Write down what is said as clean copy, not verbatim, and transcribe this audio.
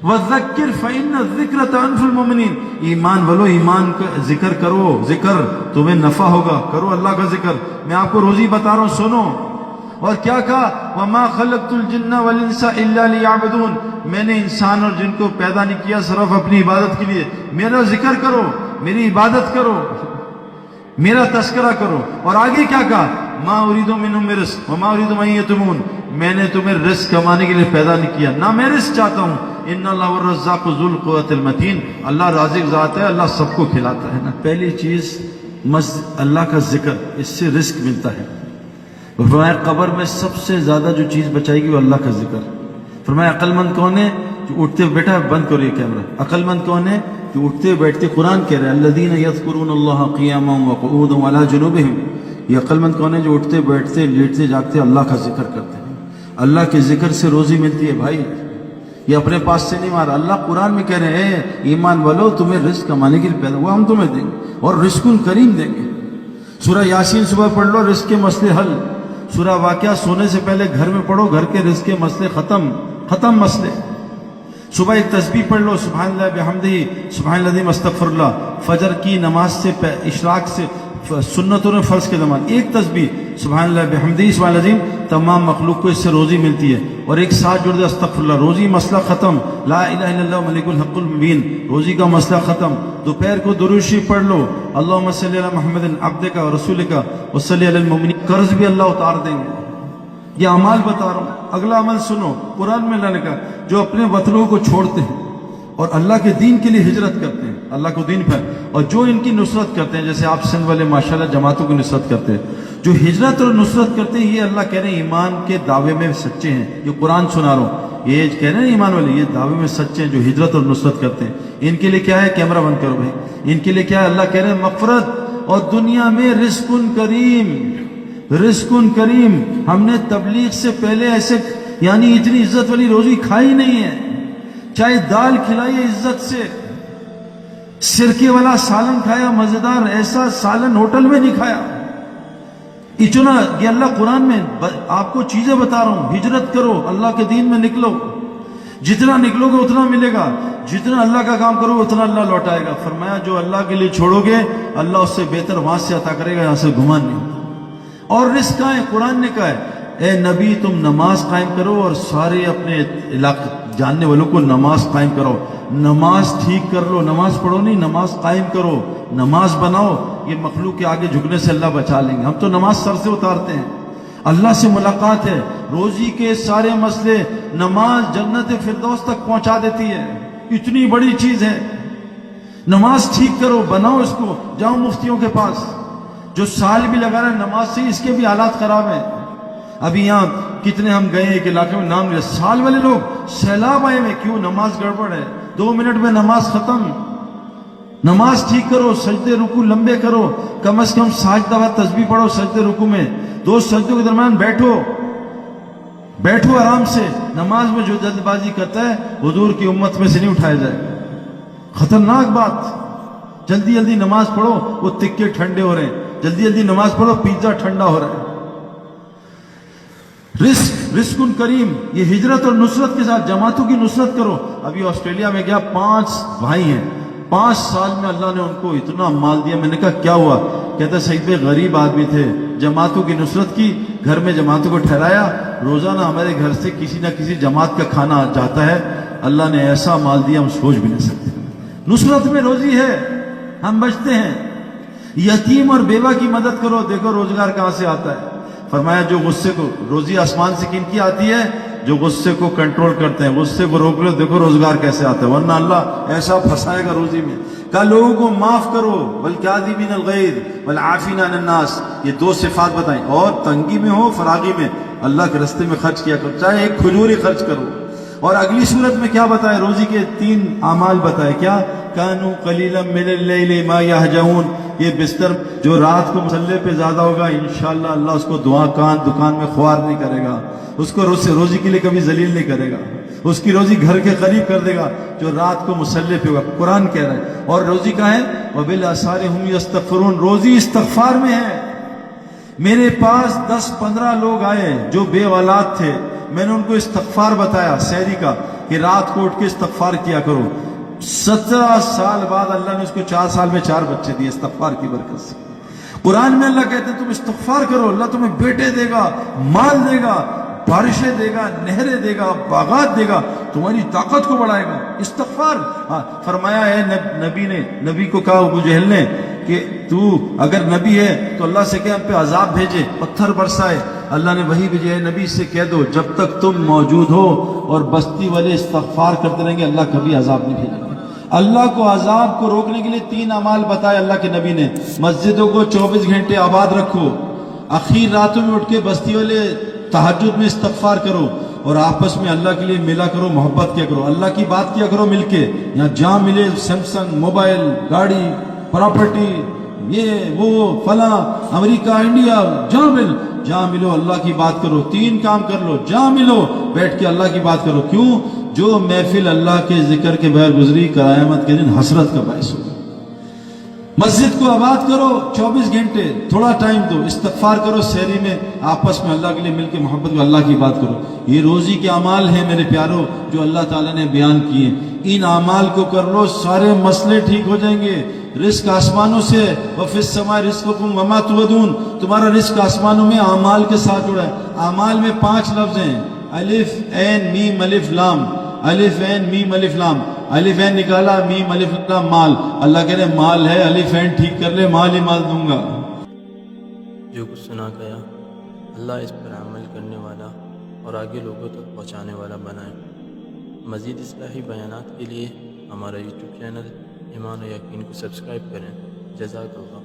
وذکر فإن الذکر تنفع المؤمنین، ایمان والو ایمان کا ذکر کرو، ذکر تمہیں نفع ہوگا، کرو اللہ کا ذکر۔ میں آپ کو روزی بتا رہا ہوں، سنو۔ اور کیا کہا؟ وما خلقت الجن والانس الا لیعبدون، میں نے انسان اور جن کو پیدا نہیں کیا صرف اپنی عبادت کے لیے۔ میرا ذکر کرو، میری عبادت کرو، میرا تذکرہ کرو۔ اور آگے کیا کہا؟ ما اريد منهم من رزق وما اريد ان يطعمون، میں نے تمہیں رزق کمانے کے لیے پیدا نہیں کیا، نہ میں رزق چاہتا ہوں۔ ان اللہ الرزاق ذو القوۃ المتین، اللہ رازق ذات ہے، اللہ سب کو کھلاتا ہے نا۔ پہلی چیز اللہ کا ذکر، اس سے رزق ملتا ہے۔ فرمایا قبر میں سب سے زیادہ جو چیز بچائے گی وہ اللہ کا ذکر۔ فرمایا عقل مند کون ہے؟ جو اٹھتے، بیٹا بند کرو یہ کیمرہ، عقل مند کون ہے؟ جو اٹھتے بیٹھتے، قرآن کہہ رہے ہیں الذین یذکرون اللہ قیاما وقعودا وعلی جنوبہم، یہ عقل مند کون ہے؟ جو اٹھتے بیٹھتے لیٹتے جاگتے اللہ کا ذکر کرتے ہیں۔ اللہ کے ذکر سے روزی ملتی ہے بھائی، یہ اپنے پاس سے نہیں مارا۔ اللہ قرآن میں کہہ رہے ہیں ایمان والو تمہیں رزق کمانے کے لیے پیدا ہوا، ہم تمہیں دیں گے، اور رزق کریم دیں گے۔ سورہ یاسین صبح پڑھ لو، رزق کے مسئلے حل۔ سورہ واقعہ سونے سے پہلے گھر میں پڑھو، گھر کے رزق کے مسئلے ختم مسئلے۔ صبح ایک تسبیح پڑھ لو، سبحان اللہ بحمدہ، سبحان العظیم استغفر اللہ۔ فجر کی نماز سے اشراق سے سنتوں نے فرض کے زمان ایک تسبیح سبحان اللہ بحمدہ سبحان العظیم، تمام مخلوق کو اس سے روزی ملتی ہے۔ اور ایک ساتھ جڑ دے استغفر اللہ، روزی مسئلہ ختم۔ لا الہ الا اللہ ملک الحق المبین، روزی کا مسئلہ ختم۔ دوپہر کو درود شریف پڑھ لو، اللہم صلی علی محمد عبدک و رسولک وصلی علی المؤمنین، قرض بھی اللہ اتار دیں گے۔ یہ اعمال بتا رہا ہوں۔ اگلا عمل سنو، قرآن میں اللہ نے کہا جو اپنے وطنوں کو چھوڑتے ہیں اور اللہ کے دین کے لیے ہجرت کرتے ہیں، اللہ کو دین پر، اور جو ان کی نصرت کرتے ہیں، جیسے آپ سندھ والے ماشاءاللہ جماعتوں کی نصرت کرتے ہیں، جو ہجرت اور نصرت کرتے ہیں، یہ اللہ کہہ رہے ہیں ایمان کے دعوے میں سچے ہیں۔ یہ قرآن سنا رہا ہوں، یہ کہہ رہے ہیں ایمان والے یہ دعوے میں سچے ہیں جو ہجرت اور نصرت کرتے ہیں۔ ان کے لیے کیا ہے؟ کیمرہ بند کرو بھائی، ان کے لیے کیا ہے؟ اللہ کہہ رہے ہیں مغفرت اور دنیا میں رزق کریم، رزق کریم۔ ہم نے تبلیغ سے پہلے ایسے یعنی اتنی عزت والی روزی کھائی نہیں ہے، چاہے دال کھلائیے عزت سے، سرکے والا سالن کھایا مزیدار، ایسا سالن ہوٹل میں نہیں کھایا اتنا۔ یہ اللہ قرآن میں آپ کو چیزیں بتا رہا ہوں، ہجرت کرو، اللہ کے دین میں نکلو، جتنا نکلو گے اتنا ملے گا، جتنا اللہ کا کام کرو اتنا اللہ لوٹائے گا۔ فرمایا جو اللہ کے لیے چھوڑو گے اللہ اس سے بہتر وہاں سے عطا کرے گا، یہاں سے گمان نہیں ہوگا۔ اور رزق کہاں ہے؟ قرآن نے کہا ہے اے نبی تم نماز قائم کرو اور سارے اپنے علاقے جاننے والوں کو نماز قائم کرو، نماز ٹھیک کر لو، نماز پڑھو نہیں، نماز قائم کرو، نماز بناؤ۔ یہ مخلوق کے آگے جھکنے سے اللہ بچا لیں گے۔ ہم تو نماز سر سے اتارتے ہیں، اللہ سے ملاقات ہے، روزی کے سارے مسئلے، نماز جنت فردوس تک پہنچا دیتی ہے، اتنی بڑی چیز ہے۔ نماز ٹھیک کرو، بناؤ اس کو، جاؤ مفتیوں کے پاس، جو سال بھی لگا رہا ہے نماز سے، اس کے بھی حالات خراب ہیں۔ ابھی یہاں کتنے ہم گئے ایک علاقے میں، نام لیا، سال والے لوگ سیلاب آئے میں، کیوں؟ نماز گڑبڑ ہے، 2 منٹ میں نماز ختم۔ نماز ٹھیک کرو، سجدے رکوع لمبے کرو، کم از کم 60 دفعہ تسبیح پڑھو سجدے رکوع میں، 2 سجدوں کے درمیان بیٹھو آرام سے۔ نماز میں جو جلد بازی کرتا ہے حضور کی امت میں سے نہیں اٹھایا جائے، خطرناک بات۔ جلدی نماز پڑھو، وہ تکے ٹھنڈے ہو رہے ہیں، جلدی نماز پڑھو، پیزا ٹھنڈا ہو رہا ہے۔ رزق کریم، یہ ہجرت اور نصرت کے ساتھ جماعتوں کی نصرت کرو۔ ابھی آسٹریلیا میں گیا، 5 بھائی ہیں، 5 سال میں اللہ نے ان کو اتنا مال دیا۔ میں نے کہا کیا ہوا؟ کہتا سعید بھائی غریب آدمی تھے، جماعتوں کی نصرت کی، گھر میں جماعتوں کو ٹھہرایا، روزانہ ہمارے گھر سے کسی نہ کسی جماعت کا کھانا جاتا ہے۔ اللہ نے ایسا مال دیا ہم سوچ بھی نہیں سکتے۔ نصرت میں روزی ہے، ہم بچتے ہیں۔ یتیم اور بیوہ کی مدد کرو، دیکھو روزگار کہاں سے آتا ہے۔ فرمایا جو غصے کو، روزی آسمان سے کن کی آتی ہے؟ جو غصے کو کنٹرول کرتے ہیں، غصے کو روک لو، دیکھو روزگار کیسے آتا ہے، ورنہ اللہ ایسا پھنسائے گا روزی میں۔ کہا لوگوں کو معاف کرو، والکاظمین الغیظ والعافین عن الناس، یہ 2 صفات بتائیں، اور تنگی میں ہو فراغی میں اللہ کے راستے میں خرچ کیا کرو، چاہے ایک کھجور ہی خرچ کرو۔ اور اگلی صورت میں کیا بتایا؟ روزی کے 3 اعمال بتائے، کیا؟ کانوا قلیلا من اللیل ما یہجعون، یہ بستر جو رات کو مسلح پہ زیادہ ہوگا انشاءاللہ اللہ اس کو دکان میں خوار نہیں کرے گا، اس کو روزی کے لیے کبھی ذلیل نہیں کرے گا، اس کی روزی گھر کے قریب کر دے گا جو رات کو مسلح پہ ہوگا۔ قرآن کہہ رہا ہے۔ اور روزی کا ہے وبالاسحار هم یستغفرون، روزی استغفار میں ہے۔ میرے پاس 10-15 لوگ آئے جو بے اولاد تھے، میں نے ان کو استغفار بتایا سحری کا، کہ رات کو اٹھ کے استغفار کیا کرو. 17 سال بعد اللہ نے اس کو 4 سال میں 4 بچے دیے استغفار کی برکت سے. قرآن میں اللہ کہتے ہیں تم استغفار کرو، اللہ تمہیں بیٹے دے گا، مال دے گا، بارشیں دے گا، نہریں دے گا، باغات دے گا، تمہاری طاقت کو بڑھائے گا. استغفار. فرمایا ہے نبی کو کہا ابو جہل نے کہ تو اگر نبی ہے تو اللہ سے کہ ہم پہ عذاب بھیجے، پتھر برسائے. اللہ نے وہی بھیجے ہے، نبی سے کہہ دو جب تک تم موجود ہو اور بستی والے استغفار کرتے رہیں گے اللہ کبھی عذاب نہیں بھیجے گا. اللہ کو عذاب کو روکنے کے لیے 3 اعمال بتائے اللہ کے نبی نے. مسجدوں کو 24 گھنٹے آباد رکھو، اخیر راتوں میں اٹھ کے بستی والے تہجد میں استغفار کرو، اور آپس میں اللہ کے لیے ملا کرو، محبت کیا کرو، اللہ کی بات کیا کرو مل کے. یہاں جہاں ملے سیمسنگ، موبائل، گاڑی، پراپرٹی، یہ وہ فلاں، امریکہ، انڈیا، جہاں ملو اللہ کی بات کرو. 3 کام کر لو، جہاں ملو بیٹھ کے اللہ کی بات کرو. کیوں؟ جو محفل اللہ کے ذکر کے بغیر گزری قیامت کے دن حسرت کا باعث ہوگا. مسجد کو آباد کرو، 24 گھنٹے تھوڑا ٹائم دو، استغفار کرو، سحری میں آپس میں اللہ کے لیے مل کے محبت کو اللہ کی بات کرو. یہ روزی کے اعمال ہیں میرے پیارو جو اللہ تعالیٰ نے بیان کیے. ان اعمال کو کر لو، سارے مسئلے ٹھیک ہو جائیں گے. رزق آسمانوں سے، وفی السماء رزقکم وما توعدون، تمہارا رزق آسمانوں میں اعمال کے ساتھ جڑا ہے. اعمال میں 5 لفظ ہیں، الف عین میم الف لام، الف عین میم الف لام. الف عین نکالا، میم الف لام مال. اللہ کہہ رہے مال ہے، الف عین ٹھیک کر لے، مال ہی مال دوں گا. جو کچھ سنا گیا اللہ اس پر عمل کرنے والا اور آگے لوگوں تک پہنچانے والا بنائے. مزید اصلاحی بیانات کے لیے ہمارا یوٹیوب چینل ایمان و یقین کو سبسکرائب کریں. جزاک اللہ.